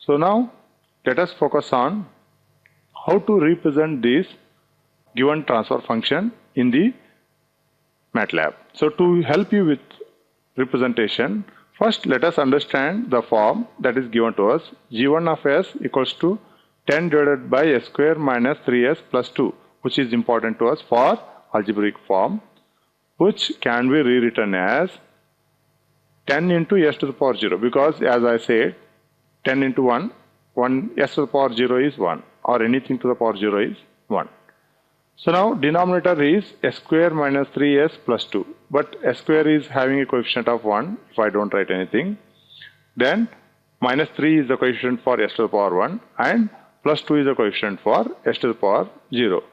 So now let us focus on how to represent this given transfer function in the MATLAB. So to help you with representation, first let us understand the form that is given to us. G1 of s equals to 10 divided by s square minus 3s plus 2, which is important to us for algebraic form, which can be rewritten as 10 into s to the power 0, because as I said, 10 into 1, s to the power 0 is 1, or anything to the power 0 is 1. So now denominator is s square minus 3s plus 2, but s square is having a coefficient of 1 if I don't write anything. Then minus 3 is the coefficient for s to the power 1 and plus 2 is the coefficient for s to the power 0.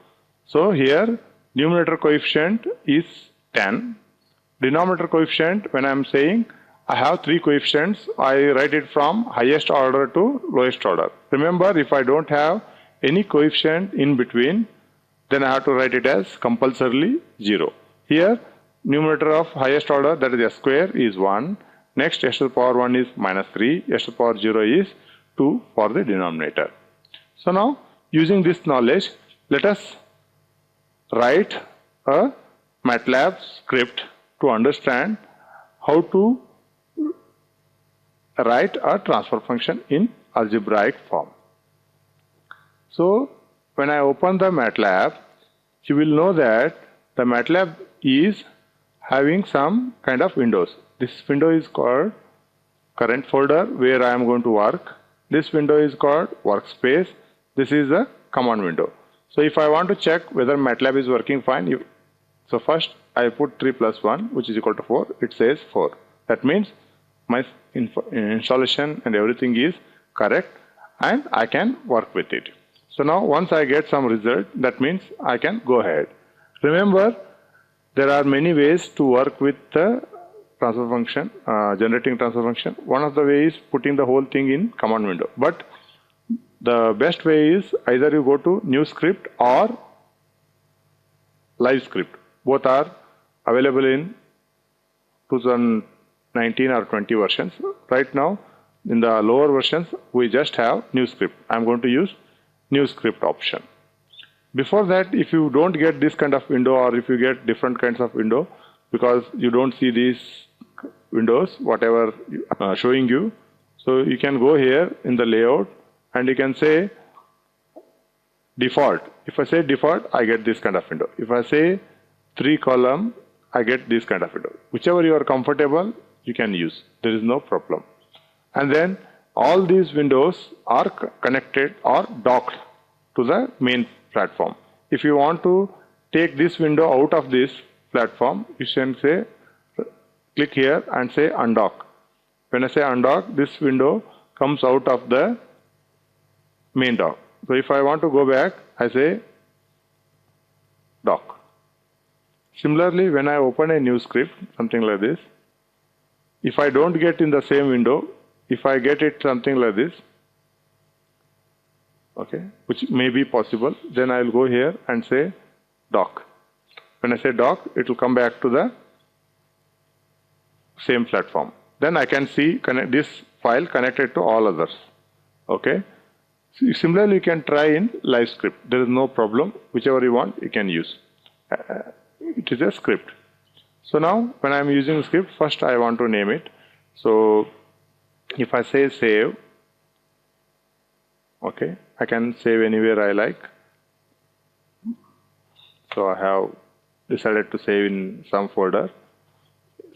So here numerator coefficient is 10. Denominator coefficient, when I am saying I have three coefficients, I write it from highest order to lowest order. Remember, if I don't have any coefficient in between, then I have to write it as compulsorily 0. Here numerator of highest order, that is s square, is 1. Next s to the power 1 is minus 3. S to the power 0 is 2 for the denominator. So now using this knowledge, let us write a MATLAB script to understand how to write a transfer function in algebraic form. So when I open the MATLAB, you will know that the MATLAB is having some kind of windows. This window is called current folder where I am going to work. This window is called workspace. This is the command window. So if I want to check whether MATLAB is working fine, so first I put 3 plus 1, which is equal to 4. It says 4. That means my installation and everything is correct and I can work with it. So now once I get some result, that means I can go ahead. Remember, there are many ways to work with the transfer function, generating transfer function. One of the ways is putting the whole thing in command window. But the best way is either you go to new script or live script. Both are available in 2019 or 20 versions. Right now, in the lower versions, we just have new script. I'm going to use new script option. Before that, if you don't get this kind of window, or if you get different kinds of window, because you don't see these windows, whatever showing you, so you can go here in the layout and you can say default. If I say default, I get this kind of window. If I say 3 column, I get this kind of window. Whichever you are comfortable, you can use. There is no problem. And then all these windows are connected or docked to the main platform. If you want to take this window out of this platform, you can say, click here and say undock. When I say undock, this window comes out of the main dock. So if I want to go back, I say dock. Similarly, when I open a new script, something like this, if I don't get in the same window, if I get it something like this, okay, which may be possible, then I will go here and say dock. When I say dock, it will come back to the same platform. Then I can see this file connected to all others. Okay. So similarly, you can try in live script. There is no problem. Whichever you want, you can use. It is a script. So now, when I am using script, first I want to name it. So if I say save, okay, I can save anywhere I like. So I have decided to save in some folder.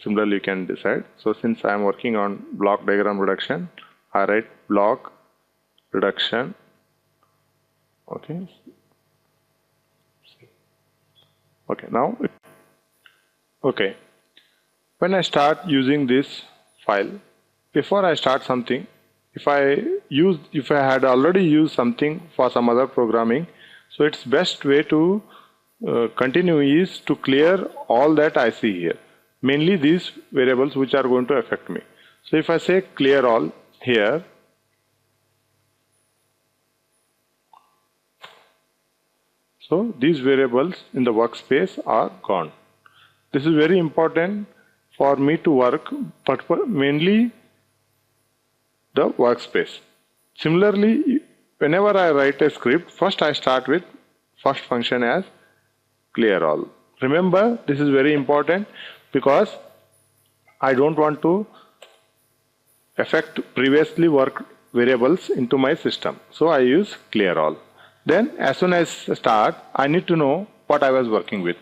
Similarly, you can decide. So since I am working on block diagram reduction, I write block reduction. Okay. Okay, now, okay. When I start using this file, before I start something, if I had already used something for some other programming, so it's best way to continue is to clear all that I see here. Mainly these variables which are going to affect me. So if I say clear all here, so these variables in the workspace are gone. This is very important for me to work, but mainly the workspace. Similarly, whenever I write a script, first I start with first function as clear all. Remember, this is very important because I don't want to affect previously worked variables into my system. So I use clear all. Then as soon as start, I need to know what I was working with.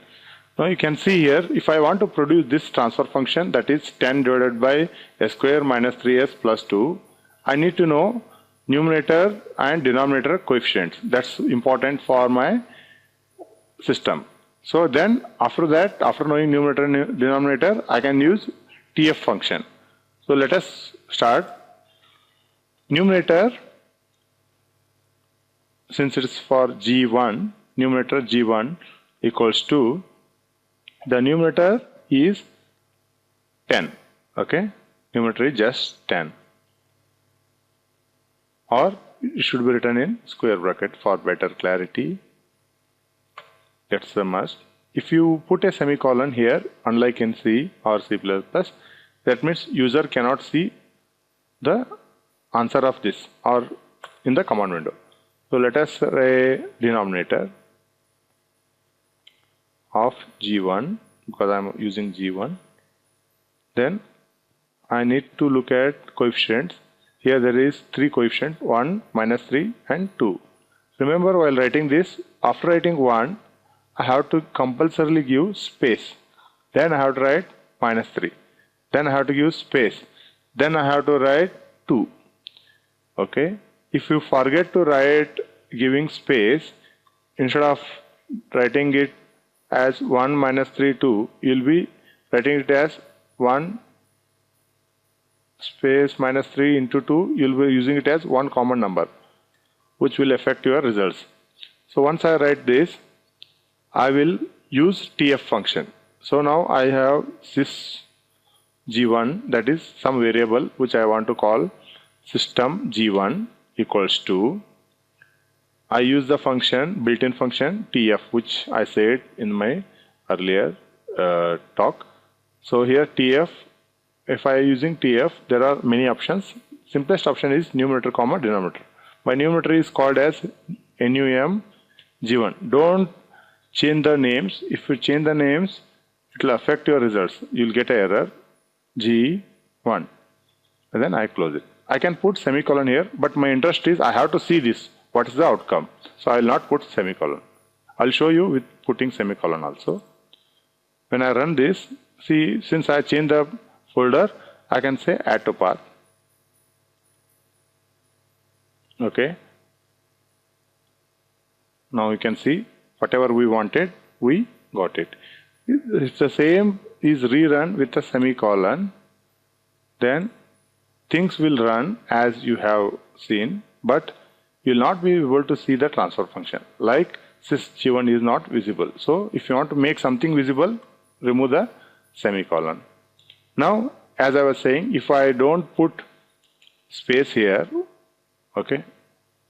Now you can see here, if I want to produce this transfer function, that is 10 divided by s square minus 3s plus 2, I need to know numerator and denominator coefficients. That's important for my system. So then after that, after knowing numerator and denominator, I can use TF function. So let us start. Numerator, since it is for G1, numerator G1 equals to, the numerator is 10, okay? Numerator is just 10. Or it should be written in square bracket for better clarity. That's the must. If you put a semicolon here, unlike in C or C++, that means user cannot see the answer of this or in the command window. So let us say denominator of G1, because I am using G1. Then I need to look at coefficients. Here there is 3 coefficients, 1, minus 3 and 2. Remember, while writing this, after writing 1, I have to compulsorily give space. Then I have to write minus 3. Then I have to give space. Then I have to write 2. Okay. If you forget to write giving space, instead of writing it as 1 minus 3 2, you will be writing it as 1 space minus 3 into 2. You will be using it as one common number, which will affect your results. So once I write this, I will use TF function. So now I have this G1, that is some variable which I want to call system G1 equals to, I use the function, built-in function TF, which I said in my earlier talk. So here TF, if I am using TF, there are many options. Simplest option is numerator comma denominator. My numerator is called as NUM G1. Don't change the names. If you change the names, it will affect your results. You will get an error G1, and then I close it. I can put semicolon here, but my interest is I have to see this. What is the outcome? So I will not put semicolon. I will show you with putting semicolon also. When I run this, see, since I changed the folder, I can say add to path. Okay. Now you can see whatever we wanted, we got it. It's the same is rerun with a semicolon. Then things will run as you have seen, but you will not be able to see the transfer function. Like sys G1 is not visible. So if you want to make something visible, remove the semicolon. Now, as I was saying, if I don't put space here, okay,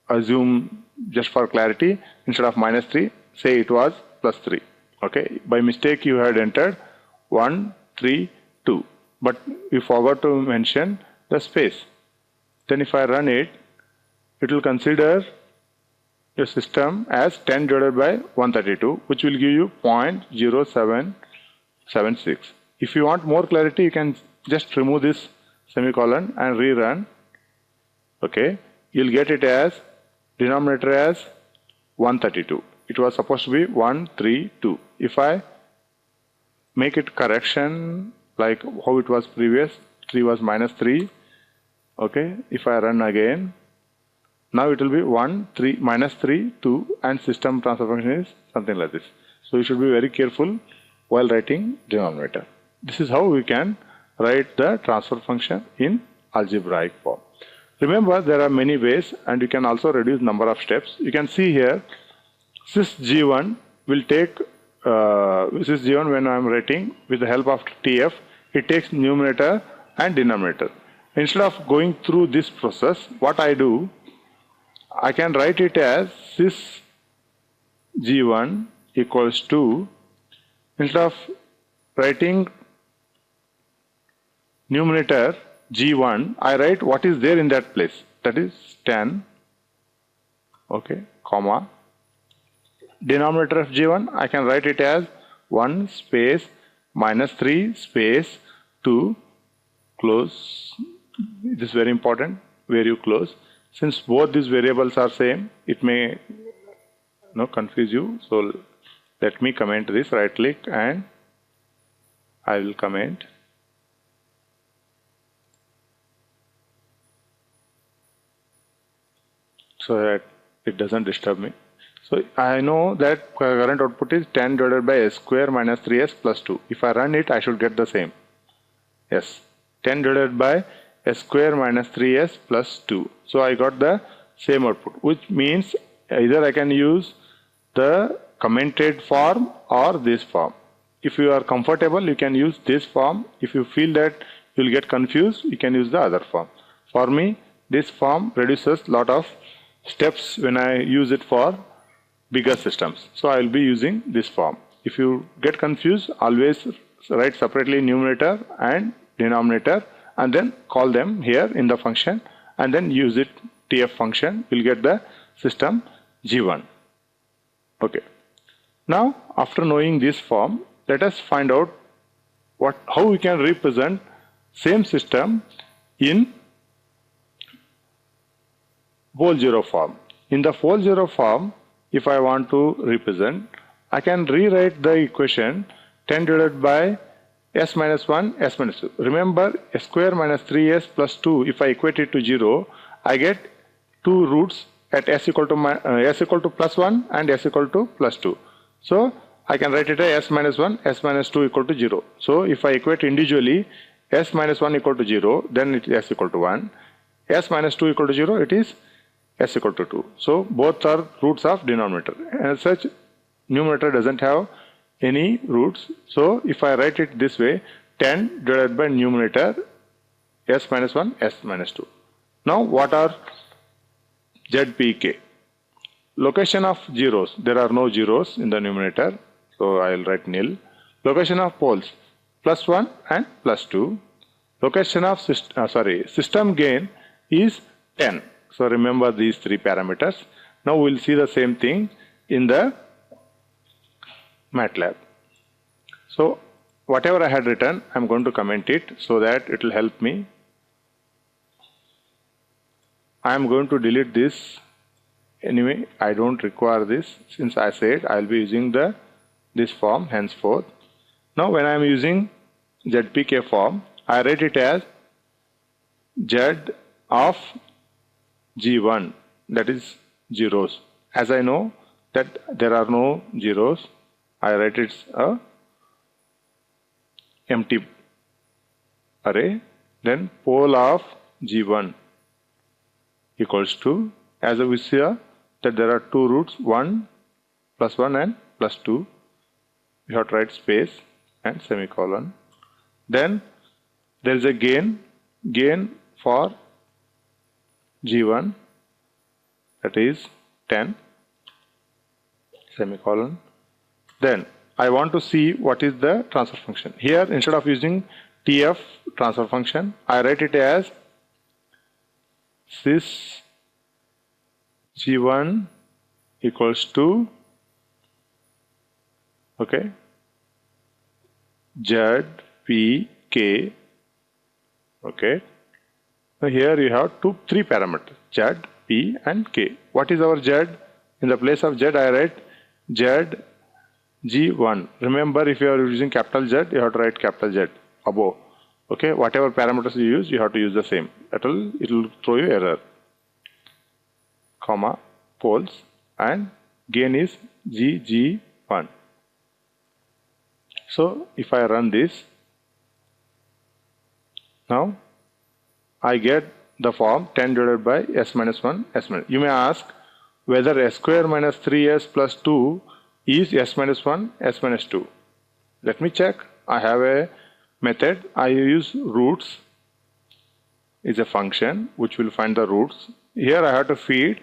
assume just for clarity, instead of minus 3, say it was plus 3. Okay, by mistake you had entered 1, 3, 2, but you forgot to mention the space. Then if I run it, it will consider your system as 10 divided by 132, which will give you 0.0776. If you want more clarity, you can just remove this semicolon and rerun. Okay, you'll get it as denominator as 132. It was supposed to be 132. If I make it correction like how it was previous, 3 was minus 3. Okay, if I run again, now it will be 1, 3, minus 3, 2, and system transfer function is something like this. So you should be very careful while writing denominator. This is how we can write the transfer function in algebraic form. Remember, there are many ways, and you can also reduce number of steps. You can see here, sys G1 will take, sys G1 when I am writing with the help of TF, it takes numerator and denominator. Instead of going through this process, what I do, I can write it as sys G1 equals to, instead of writing numerator G1, I write what is there in that place. that is 10, okay, comma. Denominator of G1, I can write it as 1 space minus 3 space 2 close. This is very important, where you close. Since both these variables are same, it may confuse you. So let me comment this, right click and I will comment. So that it doesn't disturb me. So I know that current output is 10 divided by s square minus 3s plus 2. If I run it, I should get the same. Yes, 10 divided by s square minus 3s plus 2. So I got the same output, which means either I can use the commented form or this form. If you are comfortable, you can use this form. If you feel that you will get confused, you can use the other form. For me, this form reduces lot of steps when I use it for bigger systems. So I will be using this form. If you get confused, always write separately numerator and denominator and then call them here in the function and then use it TF function. You'll get the system G1. Okay. Now after knowing this form, let us find out how we can represent same system in pole zero form. In the pole zero form, if I want to represent, I can rewrite the equation 10 divided by s minus 1, s minus 2. Remember, s square minus 3s plus 2, if I equate it to 0, I get two roots at s equal to plus 1 and s equal to plus 2. So I can write it as s minus 1, s minus 2 equal to 0. So if I equate individually, s minus 1 equal to 0, then it is s equal to 1. S minus 2 equal to 0, it is s equal to 2. So both are roots of denominator. As such, numerator doesn't have any roots. So if I write it this way, 10 divided by numerator s minus 1, s minus 2. Now what are ZPK? Location of zeros. There are no zeros in the numerator. So I will write nil. Location of poles, plus 1 and plus 2. Location of system gain is 10. So remember these three parameters. Now we will see the same thing in the Matlab. So whatever I had written, I am going to comment it so that it will help me. I am going to delete this. Anyway, I don't require this since I said I will be using this form henceforth. Now when I am using ZPK form, I write it as Z of G1, that is zeros. As I know that there are no zeros, I write it a empty array. Then pole of G1 equals to, as we see that there are two roots, 1 plus 1 and plus 2. We have to write space and semicolon. Then there is a gain for G1, that is 10, semicolon. Then I want to see what is the transfer function. Here, instead of using TF transfer function, I write it as sys G1 equals to, okay, ZPK, okay. Now here you have three parameters, Z, P and K. What is our Z? In the place of Z, I write Z G1. Remember, if you are using capital Z, you have to write capital Z above. Okay, whatever parameters you use, you have to use the same. It will throw you error. Comma, poles, and gain is G1. So if I run this, now I get the form 10 divided by s minus 1, s minus. You may ask whether s square minus 3s plus 2 is s minus 1, s minus 2. Let me check. I have a method. I use roots is a function which will find the roots. Here I have to feed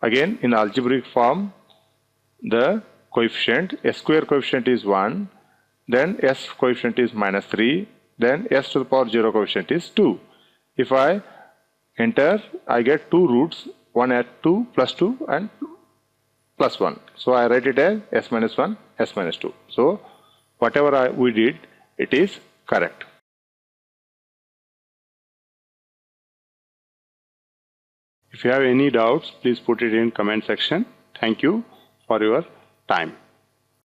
again in algebraic form the coefficient. S square coefficient is 1, then s coefficient is minus 3, then s to the power 0 coefficient is 2. If I enter, I get two roots, one at 2 plus 2 and plus 1. So I write it as s minus 1, s minus 2. So whatever we did, it is correct. If you have any doubts, please put it in comment section. Thank you for your time.